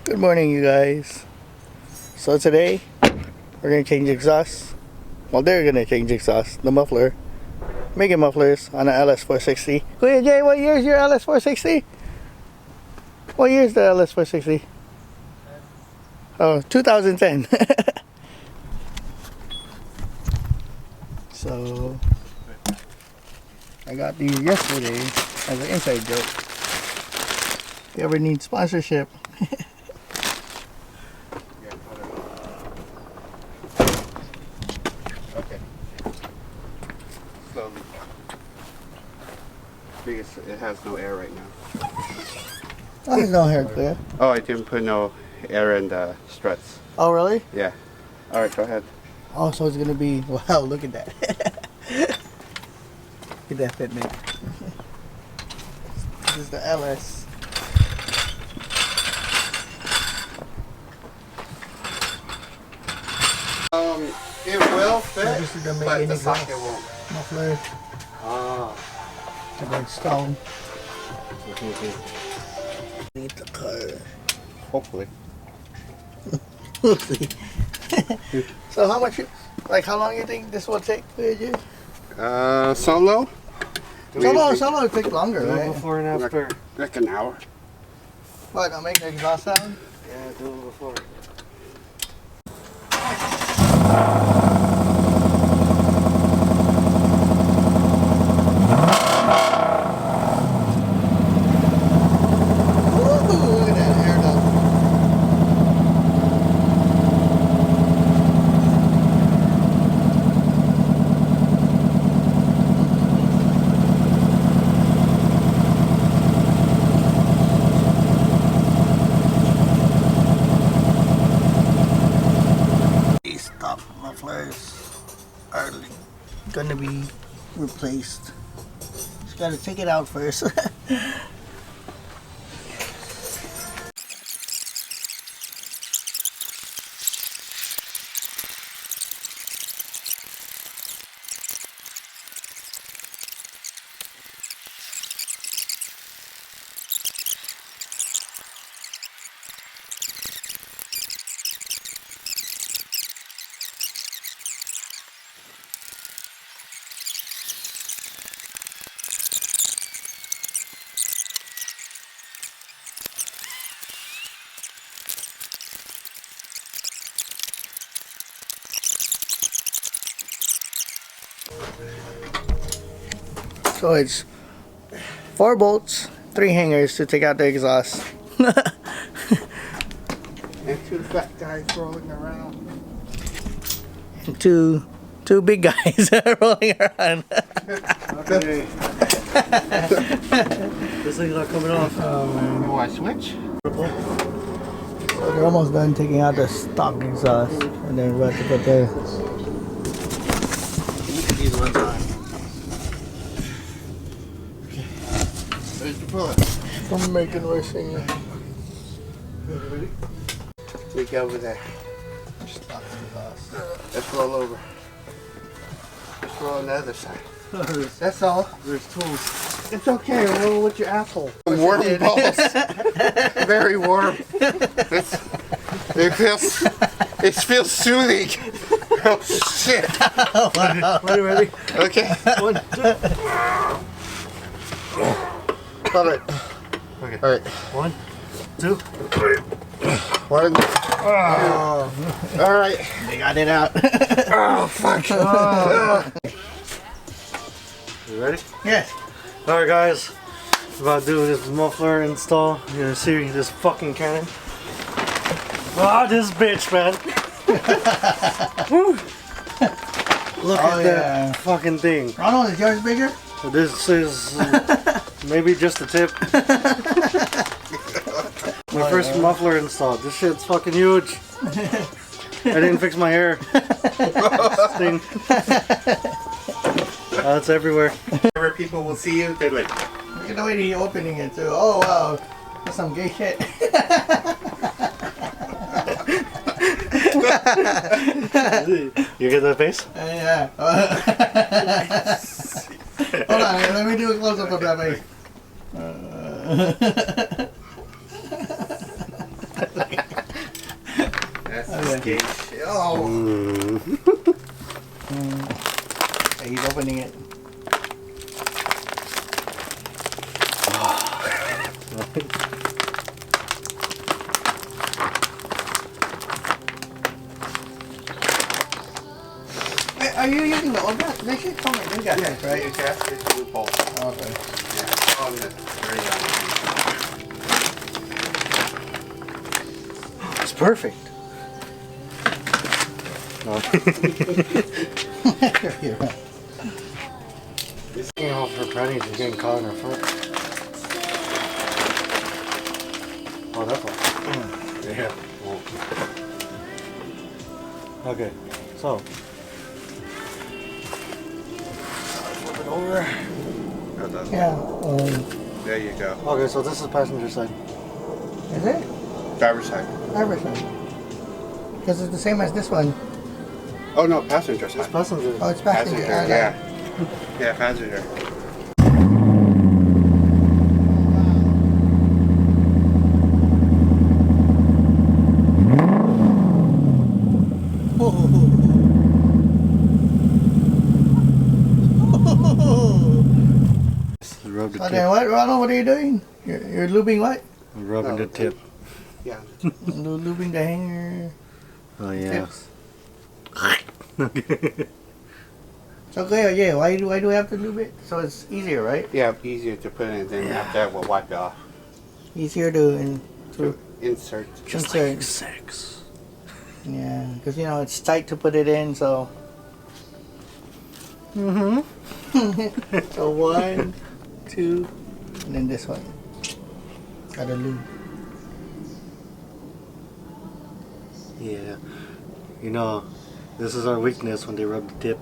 Good morning, you guys. So today we're gonna change exhaust. Well, they're gonna change exhaust, the muffler, making mufflers on an LS460. Kuya Jay, what year is your LS460? What year is the LS460? Oh, 2010. So I got these yesterday as an inside joke. If you ever need sponsorship. Okay. Slowly. Because it has no air right now. Oh, there's no hair clear. Oh, I didn't put no air in the struts. Oh, really? Yeah. All right, go ahead. Oh, so it's gonna be, wow, look at that. Look at that fitment. This is the LS. It will fit, This is the but main the exhaust. socket won't. Muffler. Ah. And then stone. Need the car. Hopefully. We'll see. So how much, how long you think this will take for you? Solo? Solo will take longer, Do it right? before and after. Like an hour. What, I'll make the exhaust sound? Yeah, do it before. Ooh, look at that air though. These top mufflers are gonna be replaced. Just gotta take it out first. So it's 4 bolts, 3 hangers to take out the exhaust. And 2 fat guys rolling around. And two big guys rolling around. Okay. This thing's not coming off. Oh, I switch? So they're almost done taking out the stock exhaust, and then we're about to put these ones on. Where's the bullet? I'm making racing. We go over there. Stock exhaust. Let's roll over. Let's roll on the other side. That's all. There's tools. It's okay, roll with your asshole. Warm balls. Very warm. It feels soothing. Oh shit. Ready? Okay. 1, 2. All right. Okay. All right. 1, 2. 1. Oh, All right. they got it out. Oh fuck. You ready? Yes. Alright guys, about to do this muffler install. You're gonna see this fucking cannon. Ah, this bitch, man. Woo. Look at that fucking thing. Ronald, is yours bigger? This is maybe just the tip. My first muffler install. This shit's fucking huge. I didn't fix my hair. This thing. It's everywhere. Whenever people will see you, they're like, Look at the way he's opening it too. Oh wow, that's some gay shit. You get that face? Yeah. Hold on, let me do a close up of that face. gauge. Oh. He's opening it. Are you using the old gas? They should come with new gas, Yeah, right? new gas is new bulb. Okay. Yeah, on the very It's perfect. You're right. This thing off her panties is getting caught in her foot. Oh, that's one. Yeah. Okay, so. Flip it over. Yeah. There you go. Okay, so this is passenger side. Is it? Driver's side. Everything. Because it's the same as this one. Oh no, passenger It's side. passenger. Oh, it's passenger. Passenger, Okay. yeah. Yeah, passenger. Just rub the So tip. then what, Ronald, what are you doing? You're lubing what? Rubbing the tip. Yeah. Lubing the hanger Oh yeah. tips. So yeah, why do we have to lube it? So it's easier, right? Yeah, easier to put in, then after that we'll wipe it off. Easier to Insert. Just insert. like sex. Yeah, because you know it's tight to put it in, so. So 1, 2, and then this one. Gotta lube. Yeah. You know, this is our weakness when they rub the tip.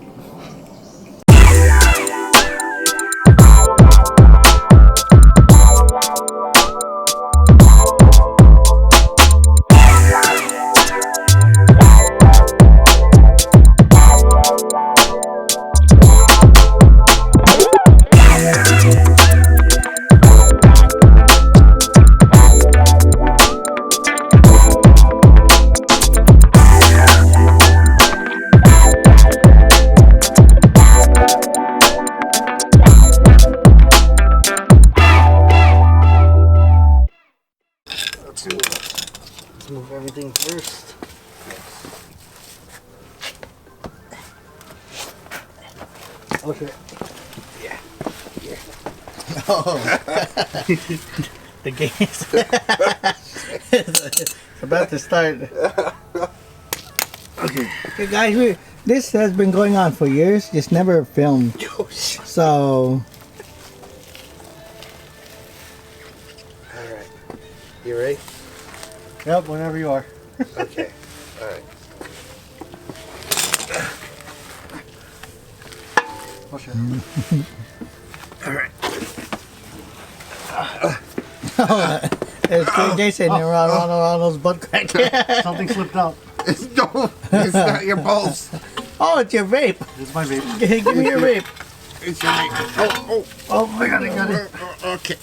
Let's move everything first. Oh shit. Oh. The game is it's about to start. Okay. Okay, guys, this has been going on for years, just never filmed. So, Alright. You ready? Yep, whenever you are. Okay. Alright. Oh shit. Alright. it's Jason and Ronald's butt crack. Something slipped out. It's not your balls. Oh, it's your vape. This is my baby. Give me your vape. It's your Oh, I got it. Okay.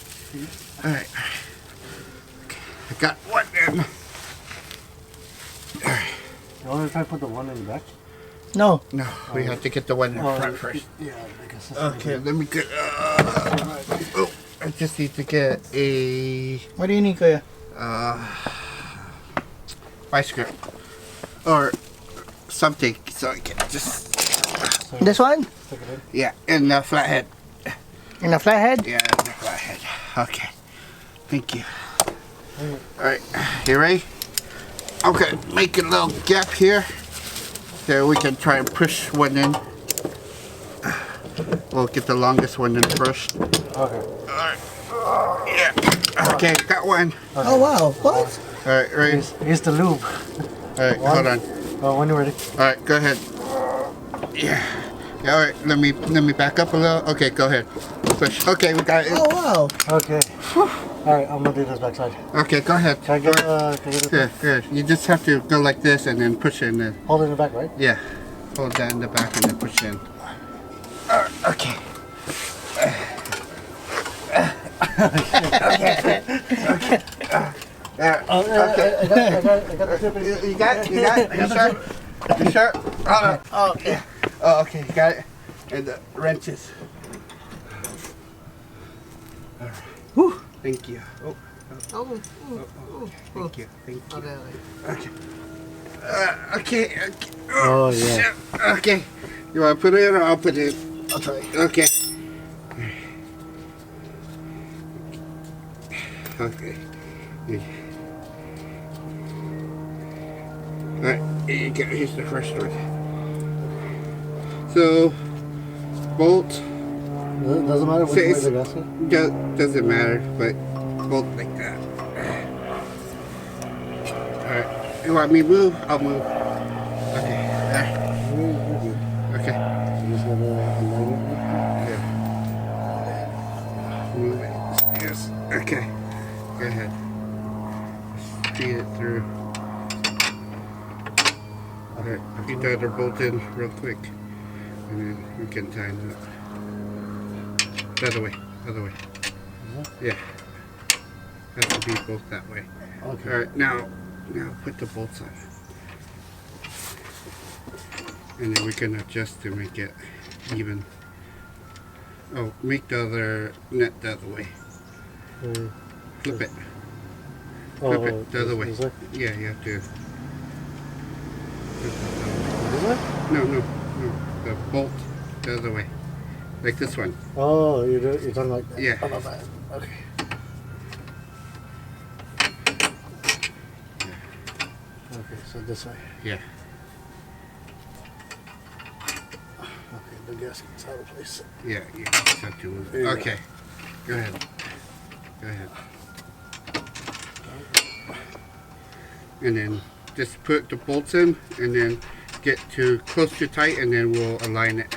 Alright. Okay. I got one in. Alright. You want to try to put the one in the back? No. No, we have to get the one in front first. Yeah, I guess that's Okay, let me get. Oh, I just need to get a What do you need, Kuya? bicycle or something, so I can just This one? Stick it in. yeah, in the flathead. In a flathead? Yeah, in the flathead. Okay, thank you. All right, you ready? Okay, make a little gap here. There, we can try and push one in. We'll get the longest one in first. Okay. Alright. Yeah. Okay, got one. Oh, wow. What? Alright, ready? Here's the lube. Alright, hold on. When you're ready. Alright, go ahead. Yeah. Yeah, alright, let me back up a little. Okay, go ahead. Push. Okay, we got it. Oh, wow. Okay. Alright, I'm gonna do this backside. Okay, go ahead. Can I get, can I get Good, good. You just have to go like this and then push it in there. hold it in the back, right? Yeah. Hold that in the back and then push it in. Okay. There. I Okay. got the tip. You got it? You got it? You sure? You sure? Hold on. Oh, okay. Oh, okay. You got it. And the wrenches. All right. Whew. Thank you. Oh. Oh, Thank you. Thank you. okay. Okay. Okay. Oh, yeah. Shit. Okay. You want to put it in or I'll put it in? I'll try. Okay. Okay. Alright, here you go. Here's the first one. So, bolt, Doesn't matter which way Face- the gasket. doesn't matter, but bolt like that. Alright, you want me to move? I'll move. Okay, there. Okay. You just gotta align it. Yeah. Move it. Yes. Okay. Go ahead. Feed it through. Alright, get the other bolt in real quick. And then we can tighten it up. The other way. Other way. Yeah. Has to be both that way. Okay. Alright, now put the bolts on. And then we can adjust to make it even. Oh, make the other net the other way. Flip it. Flip it the other way. This way? Yeah, you have to. This way? No. The bolt the other way. Like this one. Oh, you're talking like that. Yeah. Oh, my bad. Okay. Okay, so this way. Yeah. Okay, the gasket's out of place. Yeah, you just have to move There it. you Okay. Go ahead. Go ahead. And then just put the bolts in and then get to close to tight and then we'll align it.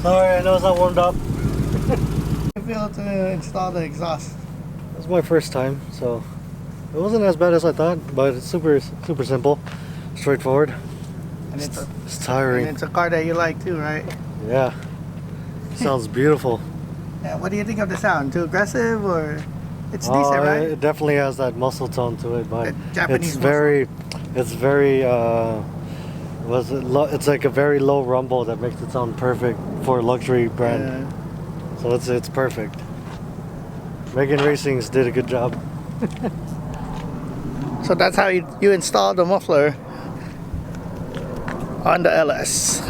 Sorry, I know it's not warmed up. I feel to install the exhaust. It was my first time, so it wasn't as bad as I thought, but it's super simple, straightforward. And it's It's tiring. a car that you like too, right? Yeah. Sounds beautiful. Yeah, what do you think of the sound? Too aggressive or it's decent, right? It definitely has that muscle tone to it, but The Japanese it's muscle. very it's like a very low rumble that makes it sound perfect for a luxury brand. Yeah. So it's perfect. Megan Racings did a good job. So that's how you install the muffler on the LS.